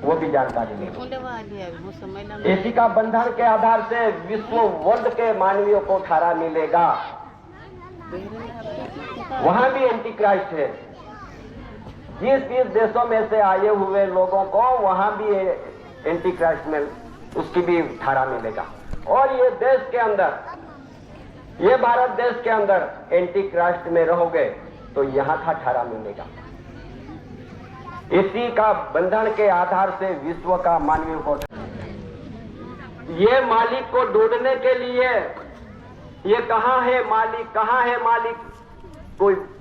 वो भी जानकारी लेंगे। इसी का बंधन के आधार से विश्व वर्ल्ड के मानवियों को ठहरा मिलेगा। वहां भी एंटी क्राइस्ट है। जिस देशों में से आए हुए लोगों को वहां भी एंटी क्राइस्ट में उसकी भी ठहरा मिलेगा। और ये देश के अंदर, ये भारत देश के अंदर एंटी क्राइस्ट में रहोगे तो यहां का ठहरा मिलेगा। इसी का बंधन के आधार से विश्व का मानवीय को, ये मालिक को ढूंढने के लिए, ये कहां है मालिक, कहां है मालिक,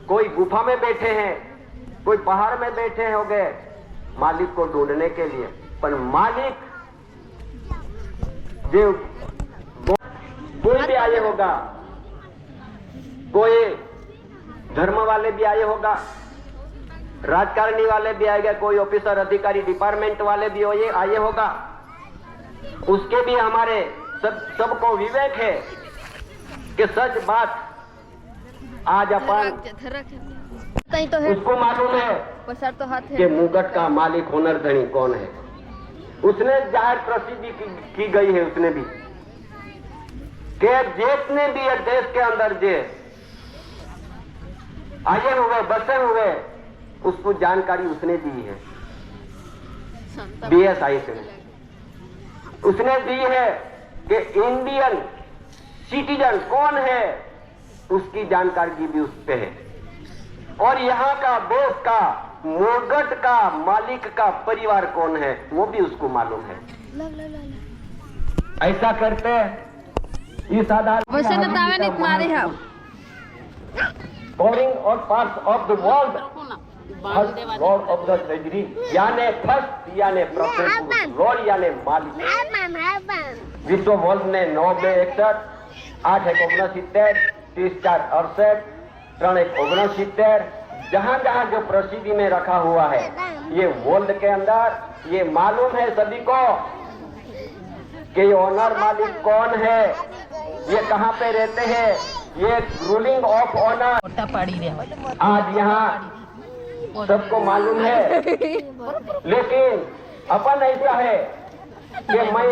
कोई गुफा में बैठे हैं, कोई पहाड़ में बैठे हो गए मालिक को ढूंढने के लिए। पर मालिक जो कोई भी आए होगा, कोई धर्म वाले भी आए होगा, राजकारणी वाले भी आएगा, कोई ऑफिसर अधिकारी डिपार्टमेंट वाले भी आए होगा, उसके भी हमारे सबको विवेक है कि सच बात आज अपन उसको मालूम है कि मुगट का मालिक हुनरधनी कौन है। उसने जाहिर प्रसिद्धि की गई है, उसने भी कि जितने भी देश के अंदर जे आए हुए बसे हुए उसको जानकारी उसने दी है। BSI से उसने दी है कि इंडियन सिटीजन कौन है, उसकी जानकारी भी उस पे है। और यहाँ का देश का मुगट का मालिक का परिवार कौन है वो भी उसको मालूम है। ऐसा करते इस आधार Pouring out parts of the world, first Lord of the Treasury, यानी फर्स्ट यानी प्रोफेसर, लॉर्ड यानी मालिक। विश्व वर्ल्ड ने 9-61, 8-69, 30-4-68, 3-69, जहां जहां जो प्रसिद्धि में रखा हुआ है, ये वर्ल्ड के अंदर ये मालूम है सभी को कि ओनर मालिक कौन है, ये कहां पे रहते हैं, ये रूलिंग ऑफ ऑनर आज यहाँ सबको मालूम है। लेकिन अपन ऐसा है कि मैं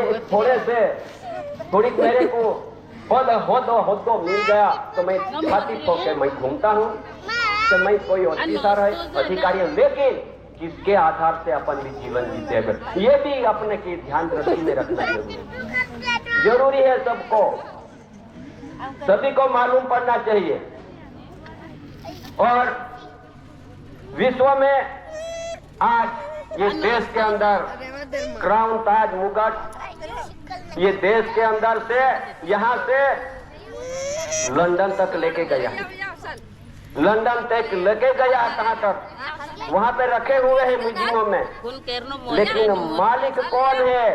थोड़ी मेरे को हो दो मिल गया तो मैं छाती ठोक के मैं घूमता हूँ तो मैं कोई ऑफिसर है, अधिकारी है, लेकिन किसके आधार से अपन भी जीवन जीते हैं ये भी अपने की ध्यान दृष्टि में रखना जरूरी है। सबको सभी को मालूम पड़ना चाहिए। और विश्व में आज ये देश के अंदर क्राउन ताज मुगट ये देश के अंदर से यहाँ से लंदन तक लेके गया, लंदन तक लेके गया, कहाँ तक वहाँ पे रखे हुए हैं म्यूजियमों में। लेकिन मालिक कौन है,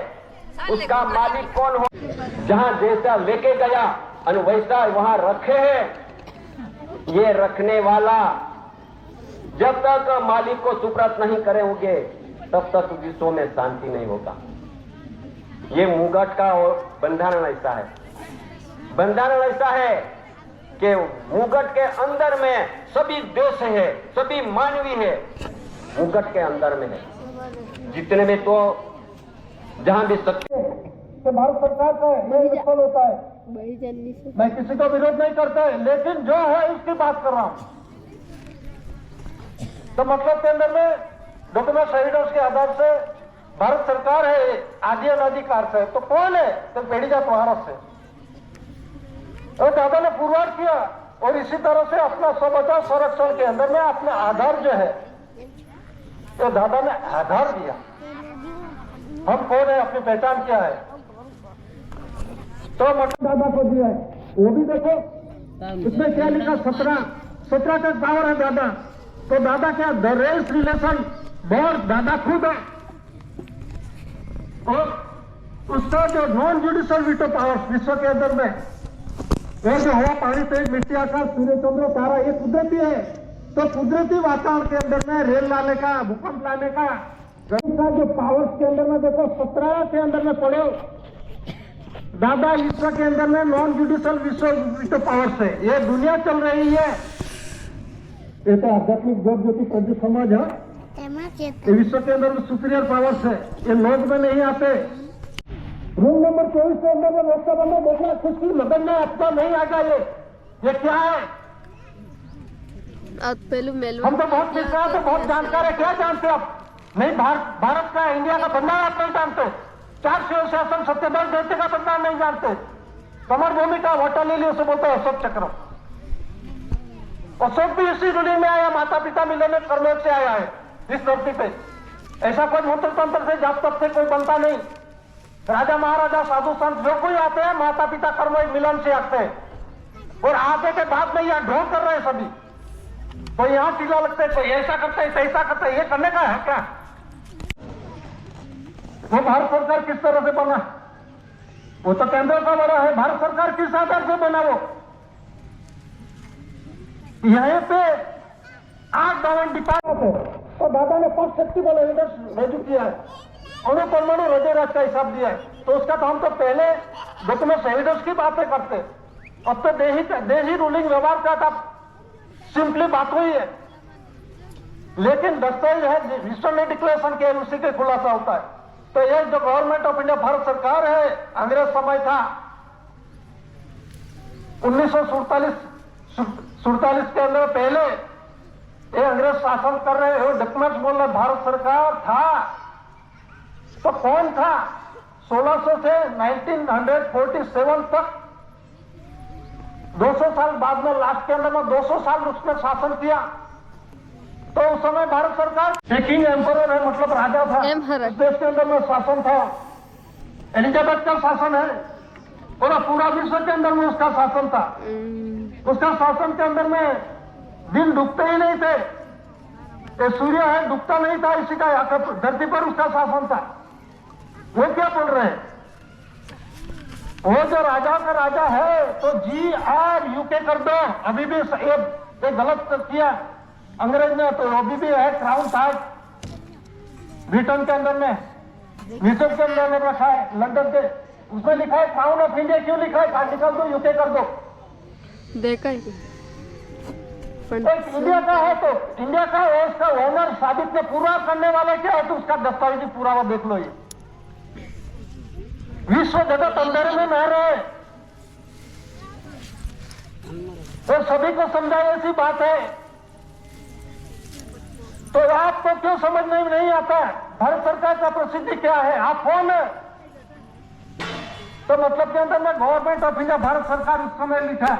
उसका मालिक कौन हो, जहाँ जैसा लेके गया और वैसा वहाँ रखे हैं। ये रखने वाला जब तक मालिक को सुप्रत नहीं करेंगे तब तक विश्व में शांति नहीं होगा। ये मुगट का बंधन ऐसा है, बंधन ऐसा है कि मुगट के अंदर में सभी देश है, सभी मानवी है, मुगट के अंदर में है। जितने में तो जहां भी सत्य तो भारत सरकार का ये विफल होता है। मैं किसी को विरोध नहीं करता है, लेकिन जो है उसकी बात कर रहा हूं। तो मतलब के अंदर में डॉक्यूमेंट एविडेंस के आधार से भारत सरकार है आदि अनाधिकार से, तो कौन है तो पेड़ी जात महाराज से। और दादा ने पुरवार किया और इसी तरह से अपना स्वबचाव संरक्षण के अंदर में अपना आधार जो है तो दादा ने आधार दिया। हम कौन है, अपनी पहचान क्या है, तो मतलब दादा को दिया है। वो भी देखो इसमें क्या लिखा, 17 का पावर है दादा। तो दादा क्या द रेस रिलेशन बोर्ड दादा खुद है। और उसका जो नॉन जुडिशियल वीटो पावर विश्व के अंदर में वो जो हवा पानी तेज मिट्टी आकाश सूर्य चंद्र तारा ये कुदरती है। तो कुदरती वातावरण के अंदर में रेल लाने का, भूकंप लाने का जो पावर्स के अंदर में देखो 17 के अंदर में पड़े दादा विश्व के अंदर में नॉन जुडिशियल विश्व पावर से ये दुनिया चल रही है। ये तो आध्यात्मिक ज्योति प्रज्वल समाज है। ये विश्व के अंदर में सुपीरियर पावर्स है, ये लोग में नहीं आते। रूम नंबर 24 के अंदर में लोकसभा में देखना, खुशी मदन में आपका नहीं आएगा। ये क्या है? हम तो बहुत विश्वास है, बहुत जानकार है। क्या जानते आप? नहीं, भारत का, इंडिया का बंदा आप नहीं जानते। 4 शिव शासन सत्यपाल जयते का बंदा नहीं जानते। कमर भूमि का वोटर ले लिया, उसे बोलते हैं अशोक चक्र। अशोक भी इसी रूलिंग में आया, माता पिता मिलने में कर्मयोग से आया है इस धरती पे। ऐसा कोई मंत्र तंत्र से जाप तप से कोई बनता नहीं। राजा महाराजा साधु संत जो कोई आते हैं, माता पिता कर्मयोग मिलन से आते हैं। और आते के बाद में यहाँ ढोंग कर रहे हैं सभी। कोई यहाँ टीला लगते है, कोई ऐसा करते है, ऐसा करते है। ये करने का है क्या? वो भारत सरकार किस तरह से बना? वो तो केंद्र का बड़ा है। भारत सरकार किस आधार से बना? वो यहाँ पे 8 गवर्नमेंट डिपार्टमेंट है, तो दादा ने 5 सेक्टिबल एविडेंस रजू किया है, अणु परमाणु हृदय राज का हिसाब दिया है। तो उसका तो हम तो पहले डॉक्यूमेंट एविडेंस की बातें करते, अब तो देही रूलिंग व्यवहार का था, सिंपली बात हुई है। लेकिन दस्तावेज है, विश्व में डिक्लेरेशन के उसी के खुलासा होता है। तो ये जो गवर्नमेंट ऑफ इंडिया भारत सरकार है, अंग्रेज समय था 1947 के अंदर, पहले ये अंग्रेज शासन कर रहे हो, डॉक्यूमेंट्स बोल रहे भारत सरकार था। तो कौन था? 1600 से 1947 तक 200 साल बाद में, लास्ट के अंदर में 200 साल उसने शासन किया। तो उस समय भारत सरकार किंग एम्परर है, मतलब राजा था, उस देश के अंदर में शासन था। एलिजाबेथ का शासन है, और पूरा विश्व के अंदर में उसका शासन था। उसका शासन के अंदर में दिन डूबते ही नहीं थे। ये सूर्य है, डूबता नहीं था, इसी का धरती पर उसका शासन था। वो क्या बोल रहे हैं? वो जो राजा का राजा है, तो GRUK कर दो। अभी भी ये गलत किया अंग्रेज ने, तो अभी भी है क्राउन था ब्रिटेन के अंदर में, विश्व के अंदर में रखा है, लंदन के, उसमें लिखा है क्राउन ऑफ इंडिया। क्यों लिखा है? काट निकाल दो, यूके कर दो। देखा है इंडिया का है, तो इंडिया का उसका ओनर साबित में पूरा करने वाले क्या है, तो उसका दस्तावेजी पुरावा देख लो। ये विश्व जगत अंधेरे में न रहे, तो सभी को समझाए, ऐसी बात है। तो आपको क्यों समझ में नहीं आता? भारत सरकार का प्रसिद्धि क्या है? आप कौन है? तो मतलब के अंदर में गवर्नमेंट ऑफ इंडिया भारत सरकार उस समय लिखा।